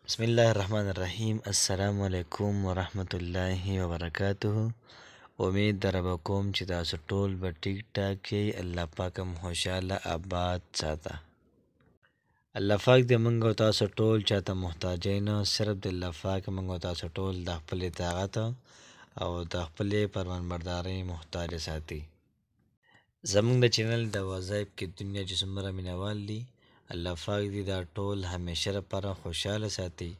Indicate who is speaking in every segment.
Speaker 1: بسم الله الرحمن الرحیم. السلام علیکم ورحمت الله وبرکاته. امید در به کوم چې تاسو ټول به ټیک ټاک یې. الله پاک هم خوشاله آباد ساته. الله پاک دې موږ او تاسو ټول چاته محتاج نه، صرف د الله پاک موږ او تاسو ټول د خپل اطاعت او د خپل فرمانبردارۍ محتاج ساتي. زموږ د چینل د وظایف کې دنیا چې څومره مینوال دي، الله پاک دې دا ټول همیشه لپاره خوشاله ساتي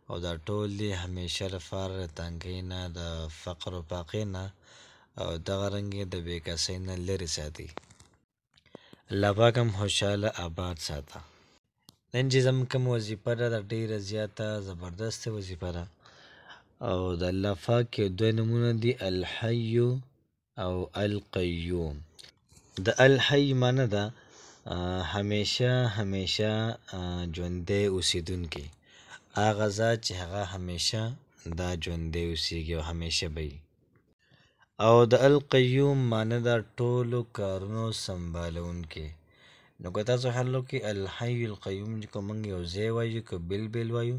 Speaker 1: او دا ټول دې همیشه لپاره د تنګۍ نه، د فقر و فاقې نه او دغه رنګې د بېکسۍ نه لرې ساتي. الله پاک هم خوشاله آباد ساته. نن چې زموږ کوم وظیفه ده، د ډېره زیاته زبردسته وظیفه ده او د الله پاک کې دوه نومونه دي، الحی او القیوم. د الحی معنی ده همیشه ژوندی اوسیدونکی، هغه ذات چې هغه همیشه دا ژوندی اوسیږي او همیشه به وي. او د القیوم معنی ده ټولو کارونو سنبالونکی. نو که تاسو حل وکړئ الحی القیوم چې که موږ یو ځای وایو که بېل وایو،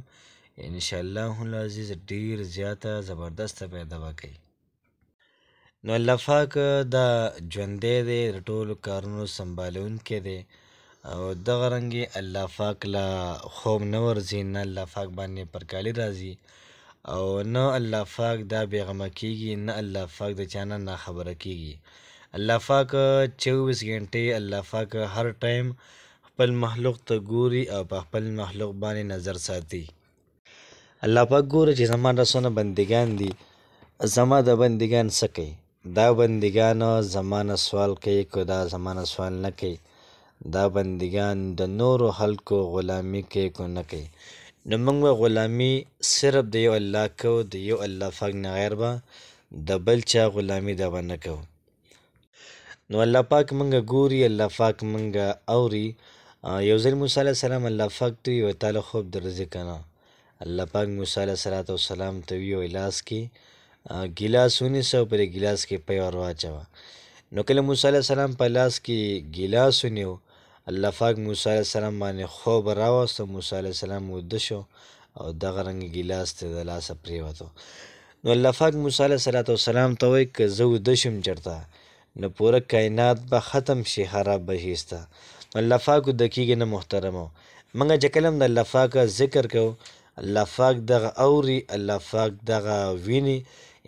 Speaker 1: انشاءالله العزیز ډېر زیاته زبردسته پیدا به کوي. نو الله پاک دا ژوندی دی، د ټولو کارونو سنبالونکی دی او دغه رنګې الله پاک له خوب نه ورځي، نه الله پاک باندې پرکالي راځي او نه الله پاک دا بېغمه کېږي، نه الله پاک د چا نه ناخبره کېږي. الله پاک 24 ګنټې الله پاک هر ټایم خپل مخلوق ته ګوري او په خپل مخلوق باندې نظر ساتي. الله پاک ګوري چې زما دا څونه بندګان دي، زما د بندګان څه کوي. دا بندګان زما نه سوال کوي که دا زما نه سوال نه کوي، دا بندگان د نورو خلکو غلامی کوي که نه کوي. نو موږ به غلامي صرف د یو الله کوو، د یو الله پاک نه غیر به د بل چا غلامي دا به نه کوو. نو الله پاک موږ ګوري، الله پاک موږ اوري. یو ځل موسی علیه السلام الله پاک ته وی تعالی خوب درځي که نه. الله پاک موسی علیه السلام ته وی لاس کې ګیلاس ونیسه او پرې ګیلاس کې پی ور واچوه. نو کله موسی علیه السلام په لاس کې ګیلاس ونیو، الله پاک موسی علیه السلام باندې خوب راوسته، موسی علیه السلام ویده شو او دغه رنګې ګیلاس ته د لاسه پرېوته. نو الله پاک موسی علیه السلام ته وایي که زه ویده شم چېرته نو پوره کائنات به ختم شي، خراب به شي ستا. الله پاک ویده کېږي نه محترمو. موږ چې کله هم د الله پاک ذکر کوو، الله پاک دغه اوري، الله پاک دغه ویني.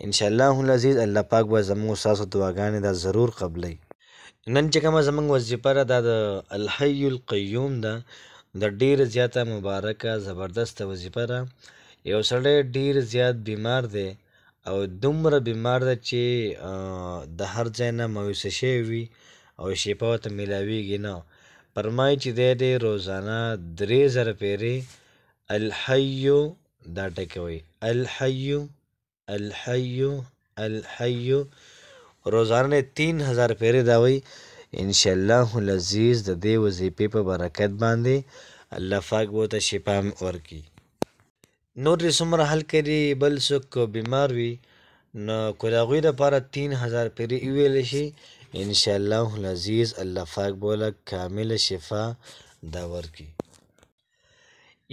Speaker 1: انشاءالله العزیز الله پاک به زموږ ستاسو دعاګانې دا ضرور قبلوي. نن چې کومه زموږ وظیفه ده دا د الحی القیوم ده، د ډېره زیاته مبارکه زبردسته وظیفه ده. یو سړی ډېر زیات بیمار دی او دومره بیمار ده چې د هر ځای نه مایوسه شوی وي او شفا ورته میلاویږي نه. فرمایي چې دی روزانه 3000 پیرې الحی دا ټکوي، الحی روزانه 3000 پیرې دا وایي. انشاءالله العزیز د دې وظیفې په برکت باندې الله پاک به ورته شفا ورکړي. نور یې څومره حل کړي، بل څوک بیمار وي نو که د هغوی دپاره 3000 پیرې وویلی شي، انشاءالله العزیز الله پاک به ورله کامله شفا دا ورکړي.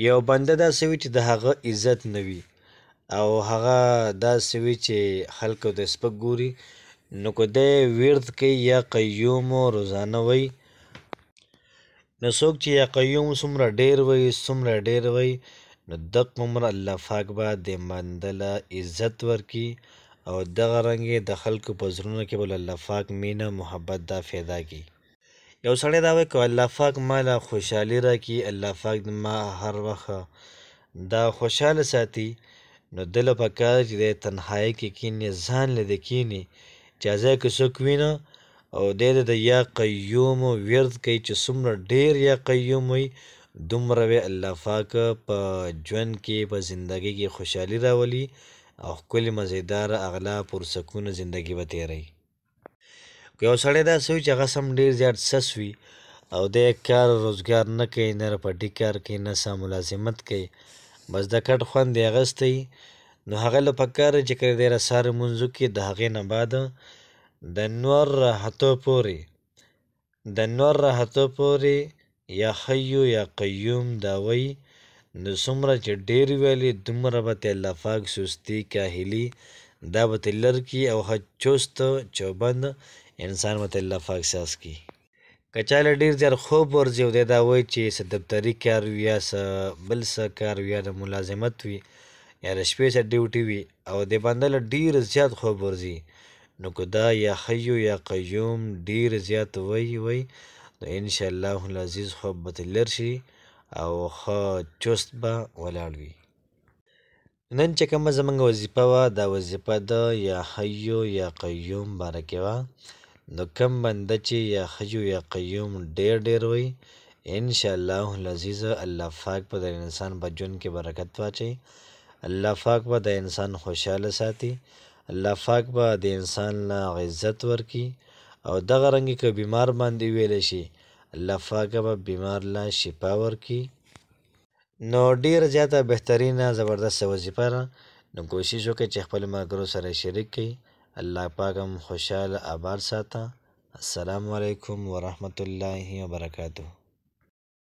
Speaker 1: یو بنده داسې وي چې د هغه عزت نه وي او هغه داسې وي چې خلکو ته سپک ګوري، نو که دی ورد کوي یا قیوم روزانه وی، نو څوک چې یا قیوم څومره ډېر وی نو دغه عمر الله پاک به د بنده له عزت ورکړي او دغه رنګې د خلکو په زړونو کې به الله پاک مینه محبت دا پیدا کړي. یو سړی دا وایي که الله پاک ما له خوشحالي راکړي، الله پاک ما هر وخت دا خوشحاله ساتي، نو ده له پکار چې دی تنهایي کې کښېني، ځان له دې کښېني چې ځای کې څوک وینه او دی د یا قیوم ورد کوي چې څومره ډېر یا قیوم وي دومره وی الله پاک په ژوند کې په زندګۍ کې خوشحالي راولي او ښکلې مزیداره اغلا پرسکونه زندګي به تېروي. که یو سړی داسې وي چې هغه سم ډېر زیات سس وي او دی کار روزګار نه کوي، نه رپټي کار کوي، نه سم ملازمت کوي، بس د کټ خوند یې اخیستی، نو هغه له پکار چې کله دی سهار لمونځ وکړي د هغې نه بعد د نور راحتو پورې یا حیو یا قیوم دا وایي نو څومره چې ډېر ویلې دومره به ته الله پاک سستی کاهلي دا به ته لر کي او ښه چست چوبند انسان به ته الله پاک ساز کي. که چاله ډېر زیات خوب ورځي او دی دا وایي چې څه دفتري کار وي یا څه بل څه کار وي یا د ملازمت وي یا د شپې څه ډیوټي وي او د بنده له ډېر زیات خوب ورځي نو که دا یا حیو یا قیوم ډېر زیات وایي نو انشاءالله العزیز خوب به ترې لر شي او ښه چست به ولاړ وي. نن چې کومه زموږ وظیفه وه دا وظیفه د یا حیو یا قیوم باره کې وه. نو کم بنده چې یا حیو یا قیوم ډېر وایي انشاءالله العزیز الله پاک به د انسان په ژوند کې برکت واچوي، الله پاک به د انسان خوشحاله ساتي، الله پاک به د انسان له عزت ورکي او دغه رنګې که بیمار باندې ویلی شي الله پاک به بیمار له شفا ورکي. نو ډېره زیاته بهترینه زبردسته وظیفه ده. نو کوشش وکړئ چې خپلو ملګرو سره شریک کړئ. الله پاک هم خوشحاله آباد ساته. السلام علیکم ورحمت الله وبرکاته.